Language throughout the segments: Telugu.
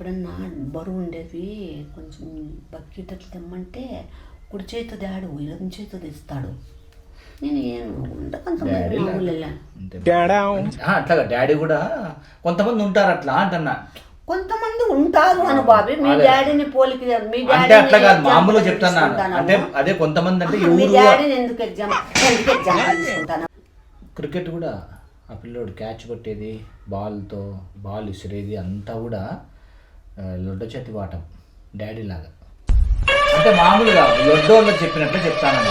ఎప్పుడన్నా బరువు ఉండేవి కొంచెం బకెట్ అట్లా తెమ్మంటే కుడి చేతితో దాడు ఎడం చేతితో తెస్తాడు. నేను అట్లాగా డాడీ కూడా కొంతమంది ఉంటారు అట్లా అంటున్నా. కొంతమంది ఉంటారు అను బాబీ. మీ డాడీని పోలికి మీ డాడీ అట్లా కాదు, మామూలుగా చెప్తాను. అంటే అదే కొంతమంది అంటే మీ డాడీని ఎందుకు ఎగ్జామ్ తీసుకుంటాను. క్రికెట్ కూడా ఆ పిల్లోడు క్యాచ్ కొట్టేది, బాల్ విసిరేది అంతా కూడా లొడ్డ చేతి వాటం డాడీ లాగా. అంటే మామూలుగా లొడ్డోళ్ళకి చెప్పినట్టు చెప్తాను.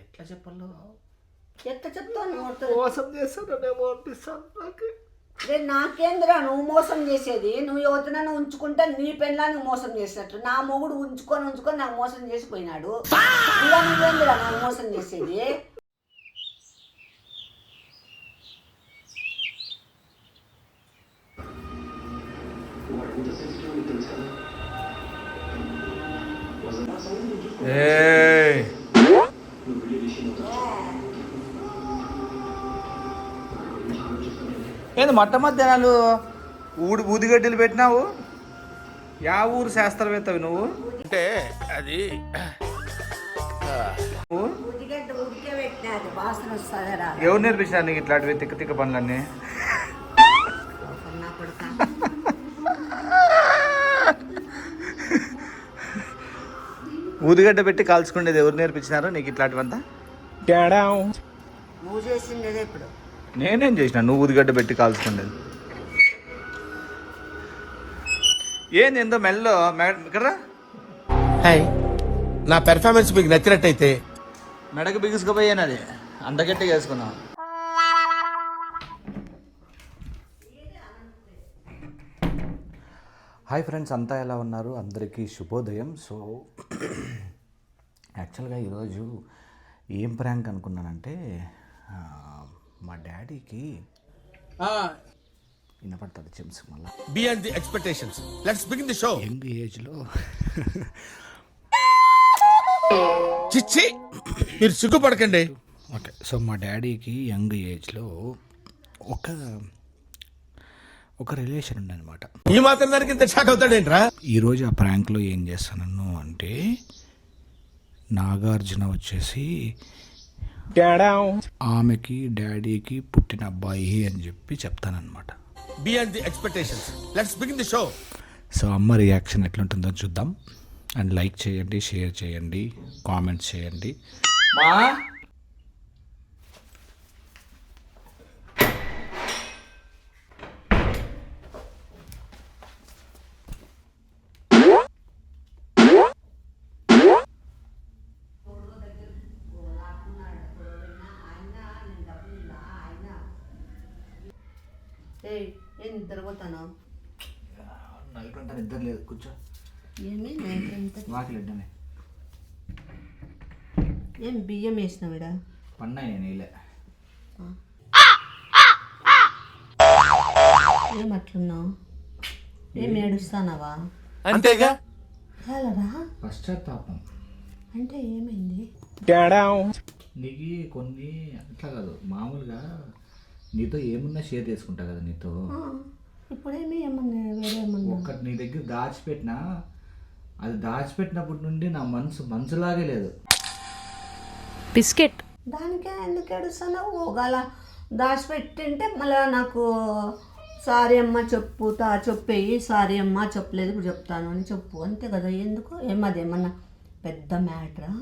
ఎట్లా చెప్పాలో ఎట్లా చెప్తాను. మోసం చేస్తానేమో అనిపిస్తాను నాకు. నాకేంద్రా నువ్వు మోసం చేసేది? నువ్వు యువతనను ఉంచుకుంటే నీ పెళ్ళాన్ని మోసం చేసినట్లు. నా మొగుడు ఉంచుకొని నాకు మోసం చేసిపోయినాడు. నువ్వేంద్రా నాకు మోసం చేసేది? ఏంది మట్ట మధ్యాహ్నాలు ఊదిగడ్డలు పెట్టినావు? యా ఊరు శాస్త్రవేత్తవి నువ్వు? అంటే అది ఎవరు నేర్పించినారు నీకు ఇట్లాంటివి తిక్క తిక్క పనులన్నీ? ఊదిగడ్డ పెట్టి కాల్చుకునేది ఎవరు నేర్పించినారో నీకు ఇట్లాంటివంతా? నువ్వు చేసిండేది ఇప్పుడు. నేనేం చేసిన? నువ్వు ఊదిగడ్డ పెట్టి కాల్చుకునేది ఏంది? ఎంతో మెల్లో కదా. హాయ్, నా పెర్ఫార్మెన్స్ మీకు నచ్చినట్టయితే మెడకు బిగుసుకుపోయాను, అది అంత గట్టిగా వేసుకున్నావు. హాయ్ ఫ్రెండ్స్, అంతా ఎలా ఉన్నారు? అందరికీ శుభోదయం. సో యాక్చువల్గా ఈరోజు ఏం ప్రాంక్ అనుకున్నానంటే, మా డాడీకి వినపడుతుంది చెమ్స్ మళ్ళీ beyond the expectations. Let's begin the show. Young ఏజ్లో చిచ్చి, మీరు సిగ్గుపడకండి. ఓకే, సో మా డాడీకి యంగ్ ఏజ్లో ఒక రిలేషన్ ఉండనమాట. ఈ మాత్రం దానికి ఇంత షాక్ అవుతాడేంట్రా? ఈరోజు ఆ ప్రాంక్లో ఏం చేస్తాను అంటే, నాగార్జున వచ్చేసి ఆమెకి డాడీకి పుట్టిన అబ్బాయి అని చెప్పి చెప్తానన్నమాట. Beyond the expectations. Let's begin the show. So అమ్మ రియాక్షన్ ఎట్లుంటుందో చూద్దాం. అండ్ లైక్ చేయండి, షేర్ చేయండి, కామెంట్స్ చేయండి. ఏం నిద్రపోతాను? నైట్ అంతా నిద్ర లేదు, కూర్చో. ఏమి నైట్ వాకిలిడ్డమే. ఏం బియ్యం వేసినావిడా? పన్నాయి నేను వేయలే. ఏం అట్లున్నావు? ఏం ఏడుస్తానవా? అంతేగా. చాలరా పశ్చాత్తాపం. అంటే ఏమైంది నీకు? కొన్ని అట్లా కాదు, మామూలుగా నీతో ఏమున్నా షేర్ చేసుకుంటా కదా నీతో. ఇప్పుడేమి ఏమన్నా వేరే ఏమన్నా ఒక్కటి నీ దగ్గర దాచిపెట్టినా, అది దాచిపెట్టినప్పటి నుండి నా మనసులాగే లేదు. బిస్కెట్ దానికే ఎందుకు ఏడుస్తున్నావు? ఒకవేళ దాచిపెట్టింటే మళ్ళీ నాకు సారీ అమ్మ చెప్పేయి, సారీ అమ్మ చెప్పలేదు ఇప్పుడు చెప్తాను అని చెప్పు, అంతే కదా. ఎందుకు ఏమదేమన్నా పెద్ద మ్యాటరా?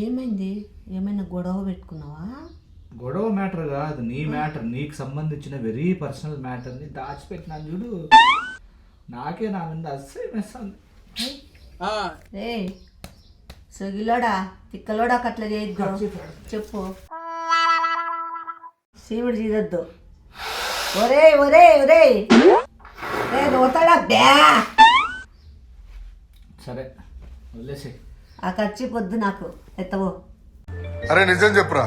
ఏమైంది? ఏమైనా గొడవ పెట్టుకున్నావా? గొడవ మ్యాటర్ కాదు, నీ మ్యాటర్, నీకు సంబంధించిన వెరీ పర్సనల్ మ్యాటర్ని దాచిపెట్టినా చూడు. నాకే నా మీద అస్సలు ఏ సొగిలోడా తిక్కలోడా అట్లా చేయొద్దు, చెప్పు. సీవుడు చేయొద్దు. ఒరే ఒరే ఒరే పోతాడా బ్యా? సరే వదిలేసి. ఆ ఖర్చు పొద్దు నాకు ఎత్తవో. అరే నిజం చెప్పురా,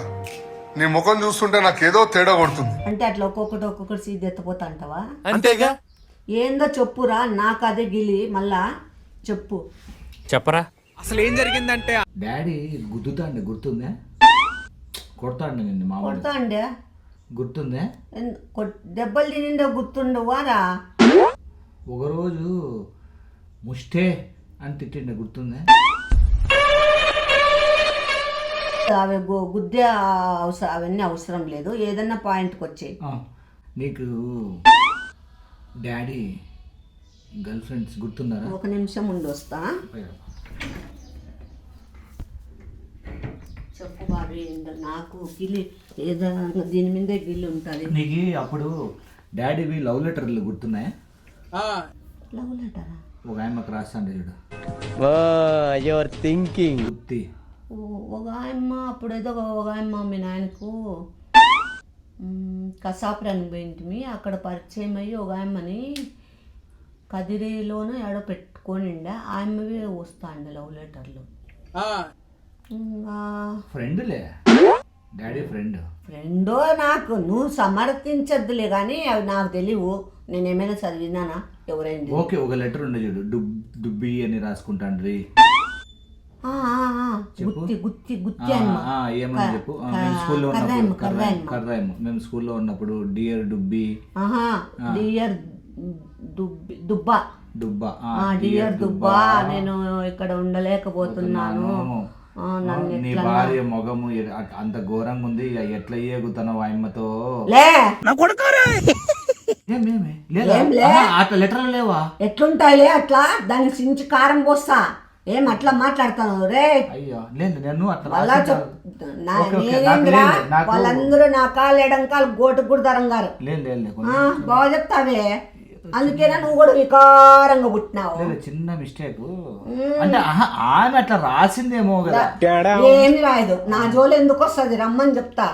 నీ ముఖం చూస్తుంటే నాకేదో తేడా కొడుతుంది. అంటే అట్లా ఒక్కొక్కటి సీడ్ ఎత్తపోతా అంటావా? అంతేగా. ఏందో చెప్పురా, నాకు అదే గిలి మళ్ళా చెప్పు. చెప్పరా అసలు ఏం జరిగిందంటే డాడీ గుద్దుతాండి, గుర్తుందా? కొడతాండి నిన్ను. మా కొడతా అండి. గుర్తుందే? దెబ్బలు తినిండో గుర్తుండవారా? ఒకరోజు ముష్టే అని తిట్టిండే గుర్తుందే? అవి గుద్దే అవన్నీ అవసరం లేదు, ఏదన్నా పాయింట్కి వచ్చాయి. నీకు డాడీ గర్ల్ ఫ్రెండ్స్ గుర్తున్నారా? ఒక నిమిషం ముందు వస్తా. చెప్పు బాబీ, నాకు గిల్లి ఏదైనా దీని మీదే గిల్లి ఉంటుంది. నీకు అప్పుడు డాడీవి లవ్ లెటర్లు గుర్తున్నాయా? లవ్ లెటరా? ఒక ఆయమ్మకు రాస్తాండే చూడు. Your thinking. గుర్తి ఒక ఆయమ్మ అప్పుడేదో ఒక ఆయమ్మ మీ నాయనకు కసాపురానికి పోయింటిమి, అక్కడ పరిచయం అయ్యి ఒక ఆయమ్మని కదిరిలోనూ ఎడో పెట్టుకోనిండే, ఆయమ్మవి వస్తాండే లవ్ లెటర్లు. ఫ్రెండ్లే, డాడీ ఫ్రెండో నాకు నువ్వు సమర్థించద్దులే కానీ అవి నాకు తెలియవు, నేనేమైనా చదివినానా ఎవరైంది? ఓకే, ఒక లెటర్ ఉండే చూడు, డుబ్బి అని రాసుకుంటాండ్రి. గుత్తి గుత్తి గుత్తి ఏమని చెప్పు. మేము స్కూల్లో ఉన్నప్పుడు కర్రాయమ్మ, మేము స్కూల్లో ఉన్నప్పుడు డియర్ డుబ్బి, డియర్ దుబ్బా దుబ్బా, డియర్ దుబ్బా, నేను ఇక్కడ ఉండలేకపోతున్నాను, నీ భార్య మొగము అంత ఘోరంగా ఉంది, ఎట్లా ఏగుతున్నావు ఆయమ్మతో? అట్లా లెటర్లు లేవా? ఎట్లుంటాయిలే అట్లా, దానికి సించి కారం పోస్తా. ఏం అట్లా మాట్లాడతాను రే? అయ్యో లేదు, నేను వాళ్ళందరూ నా కాలు ఎడంకాలు గోటు గుడదరం గారు బాగా చెప్తావే, అందుకేనా నువ్వు కూడా వికారంగా పుట్టినావు. చిన్న మిస్టేక్ అంటే ఆమె అట్లా రాసిందేమో కదా. ఏమి రాయదు, నా జోలు ఎందుకు వస్తుంది, రమ్మని చెప్తా.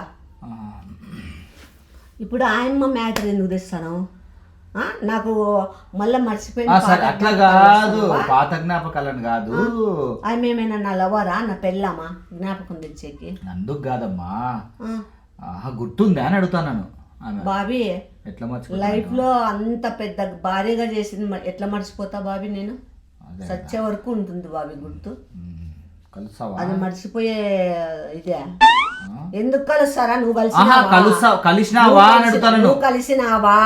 ఇప్పుడు ఆయమ్మ మ్యాటర్ ఎందుకు తెస్తాను? నాకు మళ్ళీ మర్చిపోయింది. అట్లా కాదు, పాత జ్ఞాపకాలను కాదు. ఆమె ఏమైనా నా లవరా, నా పెళ్ళామా జ్ఞాపకం తెచ్చేకి? అందుకు కాదమ్మా, గుర్తుందా అని అడుగుతాను. బాబీ ఎట్లా మర్చిపో, లైఫ్ లో అంత పెద్ద భారీగా చేసింది ఎట్లా మర్చిపోతా బాబీ? నేను సచ్చే వరకు ఉంటుంది బాబీ గుర్తు. అది మర్చిపోయే ఇదే. ఎందుకు కలుస్తారా? నువ్వు కలిసినావా అని అడుగుతాను. నువ్వు కలిసినావా?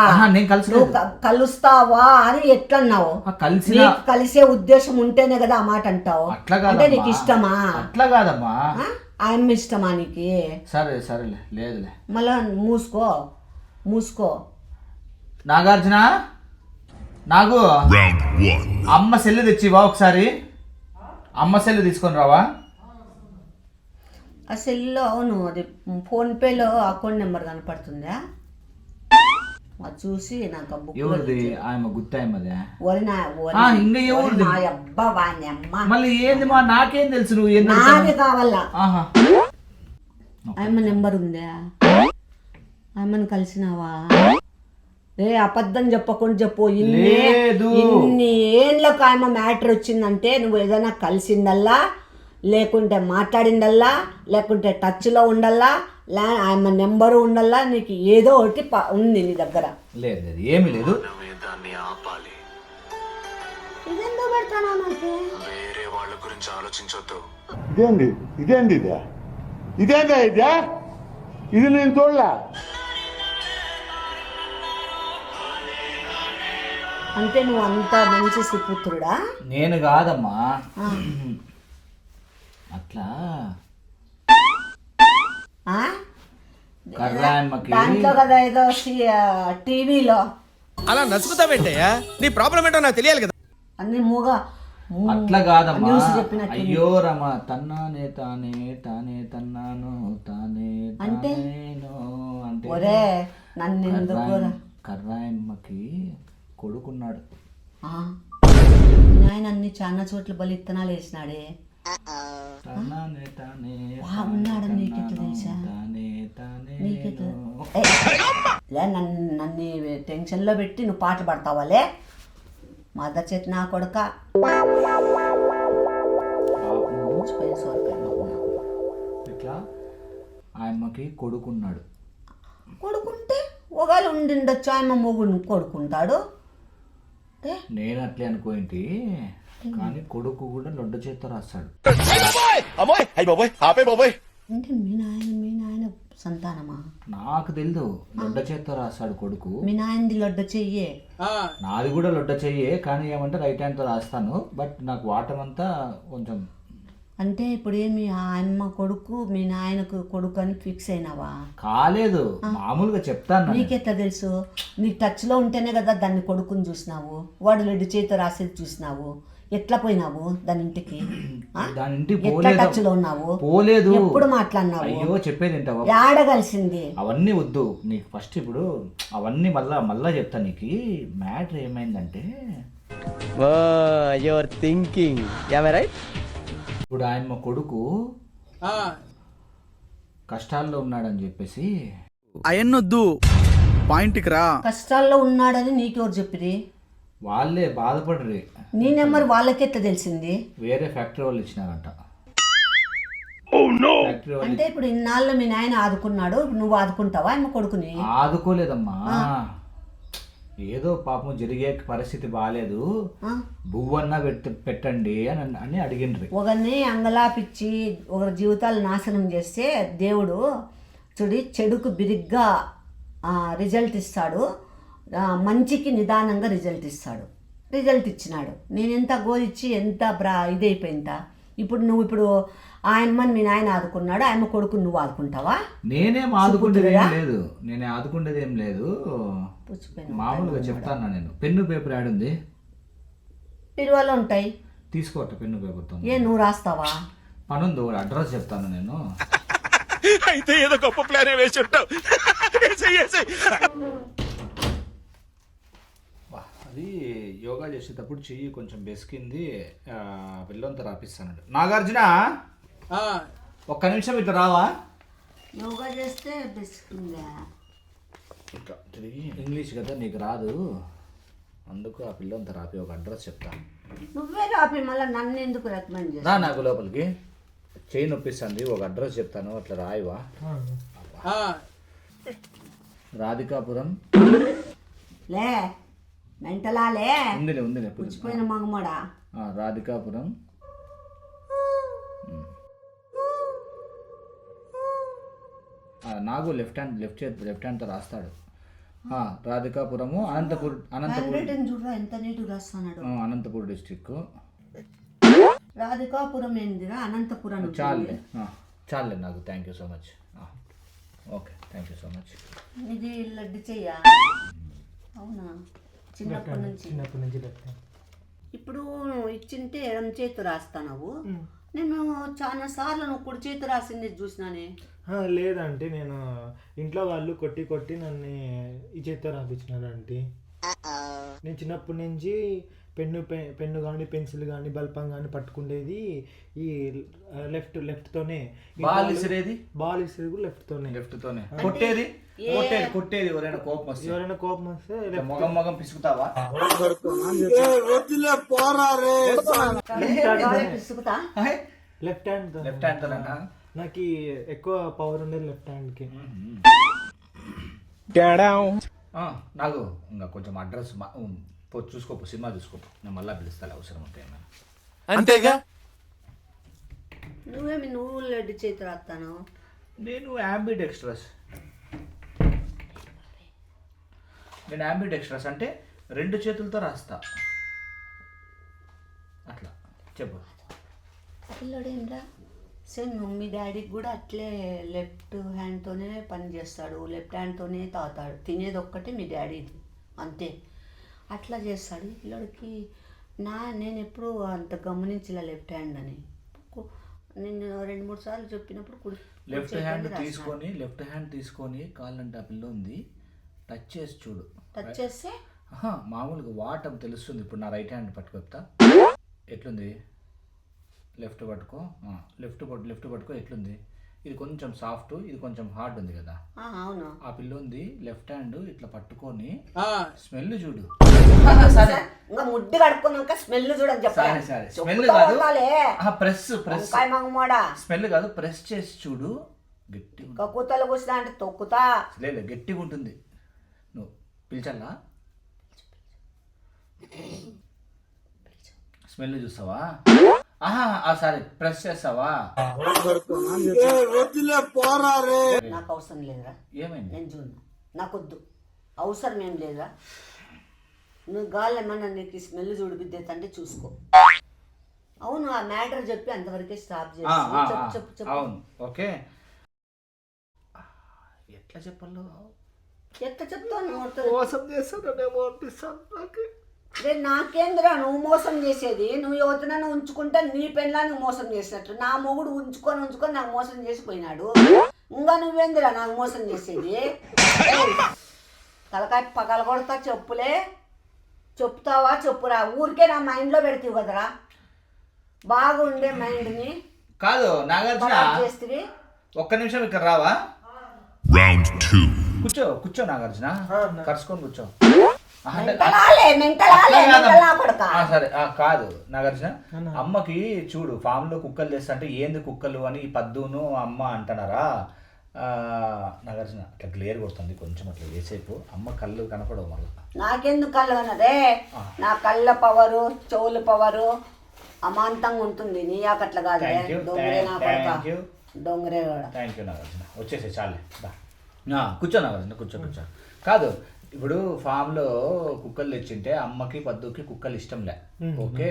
కలుస్తావా అని ఎట్లన్నావు? కలిసే ఉద్దేశం ఉంటేనే కదా ఆ మాట అంటావు. అంటే నీకు ఇష్టమా? అట్లా కాదమ్మా, ఆయన ఇష్టమా నీకు? సరే సరేలే, లేదులే. మళ్ళా మూసుకో. నాగార్జున, నాకు అమ్మ సెల్లు తెచ్చివా ఒకసారి? అమ్మ సెల్లు తీసుకొని రావా? ఆ సెల్లో అవును, అది ఫోన్పేలో అకౌంట్ నెంబర్ కనపడుతుందా? అది చూసి నాకు మళ్ళీ ఏంది మా, నాకేం తెలుసు నువ్వు నాది కావాలా? ఆయమ్మ నెంబర్ ఉందా? ఆయమ్మని కలిసినావా? అబద్ధం చెప్పకుండా చెప్పు. ఇన్ని ఏళ్ళకు ఆయమ్మ మ్యాటర్ వచ్చిందంటే నువ్వు ఏదైనా కలిసిందల్లా, లేకుంటే మాట్లాడిందల్లా, లేకుంటే టచ్లో ఉండల్లా, ఆయమ్మ నెంబరు ఉండల్లా, నీకు ఏదో ఒకటి ఉంది నీ దగ్గర. లేదు, ఏమీ లేదు. ఇదెందుకు పెడతానా నాకు? వేరే వాళ్ళ గురించి ఆలోచించొద్దు. ఇదేందా ఇది నేను చూడలే. అంటే నువ్వు అంత మంచి సుపుత్రుడా? నేను కాదమ్మా, అట్లా దాంట్లో కదా ఏదో టీవీలో అలా నసుకుతావేంటయ్యా? నీ ప్రాబ్లం ఏంటో నాకు తెలియాలి కదా. అన్ని మూగా అట్లా కాదమ్మా. అయ్యో రమ, తన్నానే తానే తానే తన్నాను తానే అంటే అంటే నన్ను ఎందుకు? కర్రాయమ్మకి కొడుకున్నాడు. ఆయన అన్ని చాలా చోట్ల బలి ఇత్తనాలు వేసినాడే. ఉన్నాడు, నీకెట్లా తెలుసా? నన్ను టెన్షన్ లో పెట్టి నువ్వు పాటలు పడతావాలే మదర్ చేతి నా కొడుక. ఇట్లా ఆయమ్మకి కొడుకున్నాడు. కొడుకుంటే ఒకవేళ ఉండిండొచ్చు, ఆయమ్మ మొగుడు కొడుకుంటాడు. నేను అట్లే అనుకోండి, కానీ కొడుకు కూడా లొడ్డ చేత్తో రాస్తాడు. అంటే మీ నాయన సంతానమా? నాకు తెలియదు. లొడ్డ చేత్తో రాస్తాడు కొడుకు. మీ నాయనది లొడ్డ చెయ్యే. నాది కూడా లొడ్డ చెయ్యే, కానీ ఏమంటే రైట్ హ్యాండ్తో రాస్తాను. బట్ నాకు వాటం అంతా కొంచెం. అంటే ఇప్పుడు ఏమి ఆ అమ్మ కొడుకు మీ నాయనకు కొడుకు అని ఫిక్స్ అయినావా? కాలేదు, మామూలుగా చెప్తాను. నీకెట్లా తెలుసు? నీకు టచ్లో ఉంటేనే కదా దాన్ని కొడుకుని చూసినావు, వాడు లొడ్డు చేతితో రాసేది చూసినావు. ఎట్లా పోయినావు దాని ఇంటికి? దాని ఇంటికి ఎట్లా టచ్లో ఉన్నావు? పోలేదు. ఎప్పుడు మాట్లాడినావు? అయ్యో చెప్పేది ఏంటవా? ఆడగలిసింది అవన్నీ వద్దు నీకు. ఫస్ట్ ఇప్పుడు అవన్నీ మళ్ళా చెప్తా నీకు. మ్యాటర్ ఏమైందంటే, యువర్ థింకింగ్ రైట్. ఇప్పుడు ఆయన కొడుకు కష్టాల్లో ఉన్నాడని చెప్పేసి. అయన్నొద్దు, పాయింట్కి రా. కష్టాల్లో ఉన్నాడని నీకెవరు చెప్పిరి? వాళ్ళే బాధపడరు. నీ నెంబర్ వాళ్ళకెట్లా తెలిసింది? వేరే ఫ్యాక్టరీ వాళ్ళు ఇచ్చినారంట. ఫ్యాక్టరీ వాళ్ళు అంటే ఇప్పుడు ఇన్నాళ్ళు మీ నాయన ఆదుకున్నాడు, ఇప్పుడు నువ్వు ఆదుకుంటావా అమ్మ కొడుకుని? ఆదుకోలేదమ్మా. ఏదో పాపం జరిగే పరిస్థితి బాగాలేదు, బువ్వన్నా పెట్టండి అని అడిగిండ్రి. ఒకరిని అంగలాపిచ్చి ఒకరి జీవితాలు నాశనం చేస్తే దేవుడు చెడుకు బిరిగ్గా రిజల్ట్ ఇస్తాడు, మంచికి నిదానంగా రిజల్ట్ ఇస్తాడు. రిజల్ట్ ఇచ్చినాడు. నేను ఎంత గోలిచ్చి ఎంత ఇదైపోయిందా? ఇప్పుడు ఆయమ్మని మీ నాయన ఆదుకున్నాడు, ఆయమ్మ కొడుకు నువ్వు ఆదుకుంటావా? నేనేం ఆదుకుంటేది ఏం లేదు. మామూలుగా చెప్తాను నేను. పెన్ను పేపర్ యాడ్ ఉంది, పిరువలు ఉంటాయి, తీసుకోవట పెన్ను పేపర్తో. నువ్వు రాస్తావా? పనుంది, ఒక అడ్రస్ చెప్తాను నేను. అయితే ఏదో గొప్ప ప్లాన్ వేసి ఉంటావు. అది యోగా చేసేటప్పుడు చెయ్యి కొంచెం బెసికింది, పిల్లంతా రాపిస్తానండి. నాగార్జున ఒక్క నిమిషం ఇట్లా రావా? యోగా చేస్తే బెసికిందా? ఇట్లా తిరిగి. ఇంగ్లీష్ కదా నీకు రాదు, అందుకు ఆ పిల్లంతా రాపి ఒక అడ్రస్ చెప్తాను. నువ్వే రాపి మళ్ళీ నన్ను ఎందుకు రికమెండ్ చేస్తా? నాకు లోపలికి చెయ్యి నొప్పిస్తుంది, ఒక అడ్రస్ చెప్తాను, అట్లా రాయివా? రాధికాపురం. లే మెంటలాలే ఉంది పుచ్చిపోయిన మగమోడా. రాధికాపురం. నాకు లెఫ్ట్ హ్యాండ్తో రాస్తాడు. రాధికాపురము, చూడరా ఎంత నీటు రాస్తున్నాడు. అనంతపూర్ డిస్టిక్. రాధికాపురం ఏందిరా? అనంతపురం. చాలే నాకు. Thank you so much. Okay, thank you so much. ఇది లడ్డు చెయ్యా? అవునా? చిన్నప్పటి నుంచి ఇప్పుడు ఇచ్చింటే ఎడం చేతి రాస్తావు. నేను చాలా సార్లు నువ్వు కుడి చేతి రాసింది చూసినానే. లేదంటే నేను ఇంట్లో వాళ్ళు కొట్టి నన్ను ఈ చేతితో రాపించినారంటే. నేను చిన్నప్పటి నుంచి పెన్ను కానీ పెన్సిల్ కానీ బల్పం కానీ పట్టుకునేది ఈ లెఫ్ట్తోనే. బాల్ ఇసిరేది కూడా లెఫ్ట్తోనే. కొట్టేది ఎవరైనా కోపం వస్తే మొగం పిసుకుతావా? లెఫ్ట్ హ్యాండ్ నాకు ఎక్కువ పవర్ ఉండేది లెఫ్ట్ హ్యాండ్కి. నాకు ఇంకా కొంచెం అడ్రస్ చూసుకోపు, సినిమా చూసుకోపు, నేను మళ్ళీ పిలుస్తాను అవసరం ఉంటే. అంతేగా. నువ్వు లడ్డు చేతి రాస్తాను. నేను యాంబిడెక్స్ట్రస్ అంటే 2 చేతులతో రాస్తా. అట్లా చెప్పు. పిల్లడేంరా సేమ్ మీ డాడీకి కూడా అట్లే లెఫ్ట్ హ్యాండ్తోనే పని చేస్తాడు, లెఫ్ట్ హ్యాండ్తోనే తాగుతాడు, తినేది ఒక్కటే మీ డాడీది అంతే. అట్లా చేస్తాడు పిల్లడికి. నేను ఎప్పుడు అంత గమనించలే లెఫ్ట్ హ్యాండ్ అని. నేను 2-3 సార్లు చెప్పినప్పుడు లెఫ్ట్ హ్యాండ్ తీసుకొని కాళ్ళంటే ఆ పిల్ల ఉంది, టచ్ చేసి చూడు. టచ్ చేస్తే మామూలుగా వాటం తెలుస్తుంది. ఇప్పుడు నా రైట్ హ్యాండ్ పట్టుకొస్తా, ఎట్లుంది? లెఫ్ట్ పట్టుకో ఎట్లుంది? ఇది కొంచెం సాఫ్ట్, ఇది కొంచెం హార్డ్ ఉంది కదా. అవును. ఆ పిల్ల ఉంది లెఫ్ట్ హ్యాండ్ ఇట్లా పట్టుకొని స్మెల్ చూడు. ముడ్డు కడుక్కున్నాక స్మెల్ చూడని చెప్పాలి. స్మెల్ కాదు, ప్రెస్ స్మెల్ కాదు, ప్రెస్ చేసి చూడు. గట్టిగా కూతలు కూర్చున్నా అంటే తొక్కుతా. లేదు, గట్టిగా ఉంటుంది. నువ్వు పిలిచల్లా, స్మెల్ చూస్తావా? సరే ప్రెస్ చేస్తావా? నాకు అవసరం లేదురా, ఏమైంది? నేను చూడు, నాకొద్దు, అవసరం ఏం లేదురా. నువ్వు గాలేమన్నా నీకు స్మెల్ చూడిపిద్దేత అంటే చూసుకో. అవును, ఆ మ్యాటర్ చెప్పి అంతవరకే స్టాప్ చేసి చెప్పు చెప్పు చెప్పు. అవును, ఓకే. ఎట్లా చెప్పాలో ఎట్లా చెప్తాను? మోసం చేస్తానేమో అనిపిస్తాను నాకు. రే నాకేంద్రా నువ్వు మోసం చేసేది? నువ్వు యువతనను ఉంచుకుంటే నీ పెళ్ళాన్ని మోసం చేసినట్టు, నా మొగుడు ఉంచుకొని నాకు మోసం చేసిపోయినాడు. ఇంకా నువ్వేంద్రా నాకు మోసం చేసేది? తలకాయ పగల కొడతా చెప్పులే. చెప్తావా చెప్పురా, ఊరికే నా మైండ్లో పెడతావు కదరా. బాగుండే మైండ్ని కాదు నాగార్జున, చేస్తే ఒక్క నిమిషం ఇక్కడ రావా? కూర్చో కూర్చో నాగార్జున, కరుచుకొని కూర్చో. సరే కాదు నాగార్జున, అమ్మకి చూడు ఫామ్ లో కుక్కలు తెస్తా అంటే ఏంది కుక్కలు అని పద్దును అమ్మ అంటున్నారా? నాగార్జున అట్లా క్లియర్ కొడుతుంది కొంచెం అట్లా వేసేపు, అమ్మ కళ్ళు కనపడవు మళ్ళీ. నాకెందుకు కళ్ళు కన్నదే? నా కళ్ళ పవరు చెవుల పవరు అమాంతంగా ఉంటుంది. నీ యాకట్లా కాదు, దొంగరే నా కొడక, దొంగరే కూడా. థ్యాంక్ యూ నాగార్జున, వచ్చేసే చాలే. కూర్చో నాగార్జున, కూర్చో కూర్చో. కాదు ఇప్పుడు ఫామ్ లో కుక్కలు తెచ్చింటే అమ్మకి పద్దుకి కుక్కలు ఇష్టంలే, ఓకే?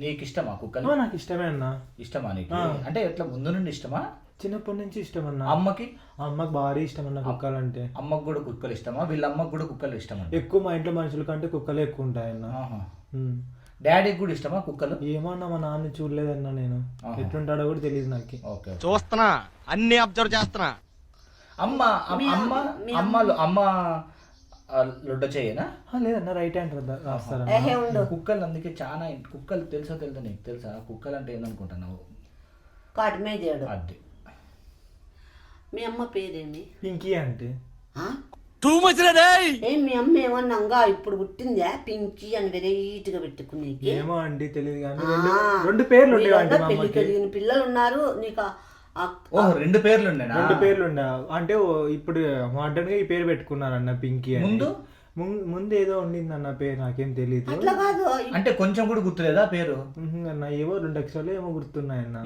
నీకు ఇష్టమా కుక్కలు? నాకు ఇష్టమే అన్న. ఇష్టమా నీకు? అంటే ఎట్లా ముందు నుండి ఇష్టమా? చిన్నప్పటి నుంచి ఇష్టం అన్న. అమ్మకి? అమ్మకి భారీ ఇష్టం అన్న కుక్కలు అంటే. అమ్మకు కూడా కుక్కలు ఇష్టమా? వీళ్ళ అమ్మకు కూడా కుక్కలు ఇష్టమా? ఎక్కువ మా ఇంట్లో మనుషుల కంటే కుక్కలే ఎక్కువ ఉంటాయన్న. డాడీకి కూడా ఇష్టమా కుక్కలు? ఏమన్నా మా నాన్న చూడలేదన్నా, నేను ఎట్లుంటాడో కూడా తెలియదు నాకు. ఓకే, చూస్తున్నా, అన్ని అబ్జర్వ్ చేస్తున్నా. అమ్మ అమ్మ లొడ్డ చేయనా? లేదన్న, రైట్ హ్యాండ్ రాస్తారా? కుక్కలు అందుకే చాలా కుక్కలు తెలుసా నీకు తెలుసా? కుక్కలు అంటే ఏందనుకుంటున్నావు? కాటమేదేడు. అది మీ అమ్మ పేరేమి? పింకీ అంటే ఏం మీ అమ్మ ఏమన్నా ఇప్పుడు పుట్టిందా పింకీ అని వెరైటీగా పెట్టుకునేకి? ఏమో అండి తెలియదు కానీ రెండు పేర్లు ఉండేవి. పెళ్లి కలిగిన పిల్లలు ఉన్నారు నీకు? రెండు పేర్లు ఉండేనా? రెండు పేర్లు ఉండే అంటే ఇప్పుడు మోడర్న్ గా ఈ పేరు పెట్టుకున్నారన్న పింకీ అని. ముందు ఏదో ఉండింది అన్న పేరు, నాకేం తెలియదు. అట్లా కాదు అంటే కొంచెం కూడా గుర్తులేదా పేరు? అన్న ఏవో 2 అక్షరాలు ఏమో గుర్తున్నాయన్న.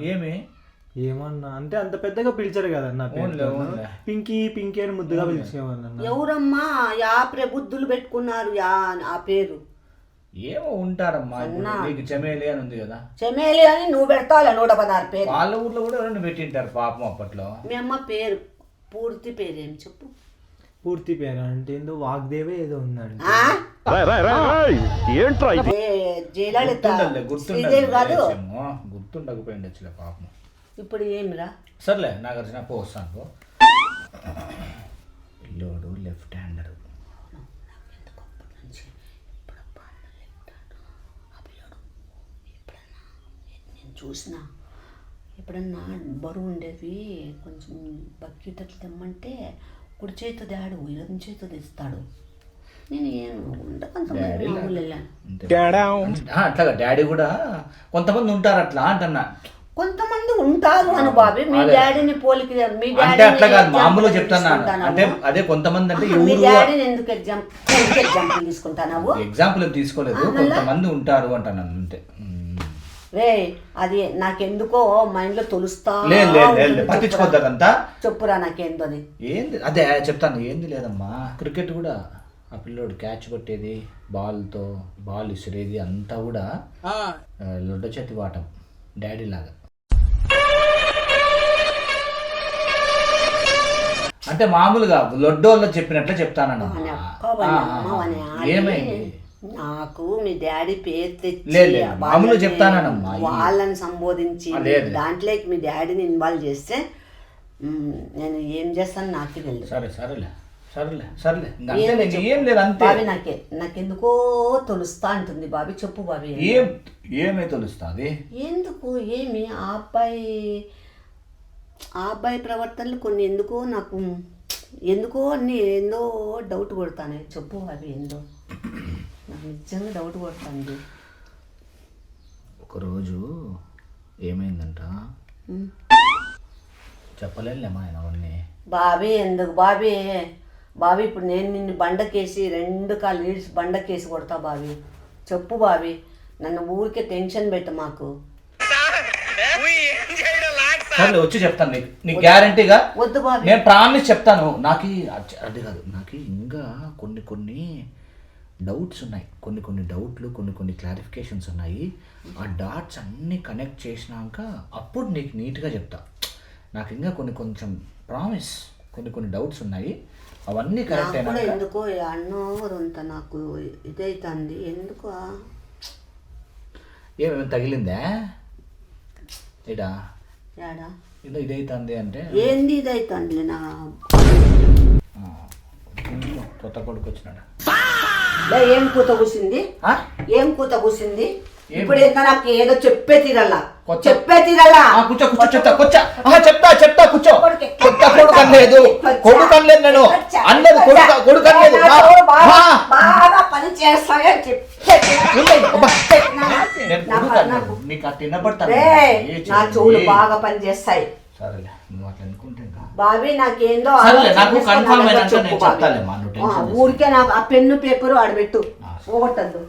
ఏమన్నా అంటే అంత పెద్దగా పిలిచారు కదన్న పేరు. పింకీ పింకీ అని ముద్దుగా పిలిచేవాళ్ళన్న. ఎవరమ్మా యా ప్రబుద్ధులు పెట్టుకున్నారు యా ఆ పేరు? ఏమో ఉంటారమ్మా. నీకు చెమేలి అని ఉంది కదా, చెమేలి అని నువ్వు పెడతావు 116 పేరు. వాళ్ళ ఊర్లో కూడా 2 పెట్టింటారు పాపం అప్పట్లో. మీ అమ్మ పేరు పూర్తి పేరేం చెప్పు? పూర్తి పేరు అంటే ఏందో వాగ్దేవే ఏదో ఉందండి. జయలలిత శ్రీదేవి కాదు? గుర్తుండకపోయిండొచ్చులే పాపం. ఇప్పుడు ఏమిరా? సర్లే నాగార్జున పో, వస్తాను పో. పిల్లోడు లెఫ్ట్ హ్యాండర్. చూసిన ఎప్పుడన్నా బరువు ఉండేవి కొంచెం బకెట్లు తెమ్మంటే కుడి చేతితో దాడు ఎడం చేతితో తెస్తాడు. నేను ఏం అట్లాగా డాడీ కూడా కొంతమంది ఉంటారు అట్లా అంటున్నా. కొంతమంది ఉంటారు అని బాబీ. మీ డాడీని పోలిక మీ డాడీ అట్లా కాదు, మామూలుగా చెప్తాను. అంటే అదే కొంతమంది అంటే మీ డాడీని ఎందుకు ఎగ్జాంపుల్ తీసుకుంటావు? ఎగ్జాంపుల్ తీసుకోలేదు, కొంతమంది ఉంటారు అంటున్నాను అంతే. రే అది నాకెందుకో మైండ్ లో తొలుస్తా. పట్టించుకోద్దంతా చెప్పురా నాకేందో అది. ఏంది అదే చెప్తాను. ఏంది లేదమ్మా, క్రికెట్ కూడా ఆ పిల్లోడు క్యాచ్ పట్టేది, బాల్ విసిరేది అంతా కూడా లొడ్డ చేతి వాటం డాడీ లాగా. అంటే మామూలుగా లొడ్డోళ్ళు చెప్పినట్లు చెప్తానన్నా. ఏమైంది? నాకు మీ డాడీ పేరు తెచ్చి చెప్తానమ్మా, వాళ్ళని సంబోధించి దాంట్లోకి మీ డాడీని ఇన్వాల్వ్ చేస్తే నేను ఏం చేస్తాను నాకే తెలియదు. సరే సరేలే సరేలే సరేలే ఏం లేదు అంతే. బాబీ నాకెందుకో తొలుస్తా అంటుంది బాబీ. చెప్పు బాబీ, ఏమై తొలుస్తుంది? ఎందుకు ఏమి ఆ అబ్బాయి ప్రవర్తనలు కొన్ని ఎందుకో నాకు అన్ని ఏందో డౌట్ కొడతానే. చెప్పు బాబీ, ఏందో నాకు నిజంగా డౌట్ కొడుతుంది. ఒకరోజు ఏమైందంట చెప్పలేనులేమా ఆయన అవన్నీ. బాబీ ఎందుకు బాబీ ఇప్పుడు నేను నిన్ను బండకేసి 2 కాళ్ళు ఈడ్చి బండకేసి కొడతా బాబీ. చెప్పు బాబీ, నన్ను ఊరికే టెన్షన్ పెట్ట మాకు. సరే వచ్చి చెప్తాను నీకు గ్యారంటీగా వద్దు బాబీ. నేను ప్రామిస్ చెప్తాను. నాకు అది కాదు, నాకు ఇంకా కొన్ని డౌట్స్ ఉన్నాయి, కొన్ని డౌట్లు, కొన్ని క్లారిఫికేషన్స్ ఉన్నాయి. ఆ డాట్స్ అన్నీ కనెక్ట్ చేసినాక అప్పుడు నీకు నీట్గా చెప్తా. నాకు ఇంకా కొంచెం ప్రామిస్ కొన్ని డౌట్స్ ఉన్నాయి, అవన్నీ కరెక్ట్ అయినా ఎందుకో అన్నోరంత నాకు ఇదైతుంది ఎందుకు ఏమేమి తగిలిందా ఇడా ఏడా ఇలా ఇదైతుంది అంటే ఏంది ఇదైతుంది నా కొత్త కొడుకు వచ్చినాడు. ఏం కూత కూసింది ఏం కూత కూసింది ఇప్పుడు ఎంత నాకు ఏదో చెప్పే తీరల్లా కూర్చో చెప్తా కూర్చో. కొత్త కొడుకు అనలేదు నేను అన్నది కొడుకు అనలేదు. బాగా పని చేస్తాయని నీకు అట్లా వినపడతా నా చెవులు బాగా పని చేస్తాయి. సరేలే నువ్వు అట్లా అనుకుంటే బాబీ నాకేందో నాకు కన్ఫర్మ్ అయినాక నేను చెప్తాలేమ్మా, నువ్వు టెన్షన్ ఊరికే నాకు ఆ పెన్ను పేపరు ఆడబెట్టు పోగొట్టద్దు.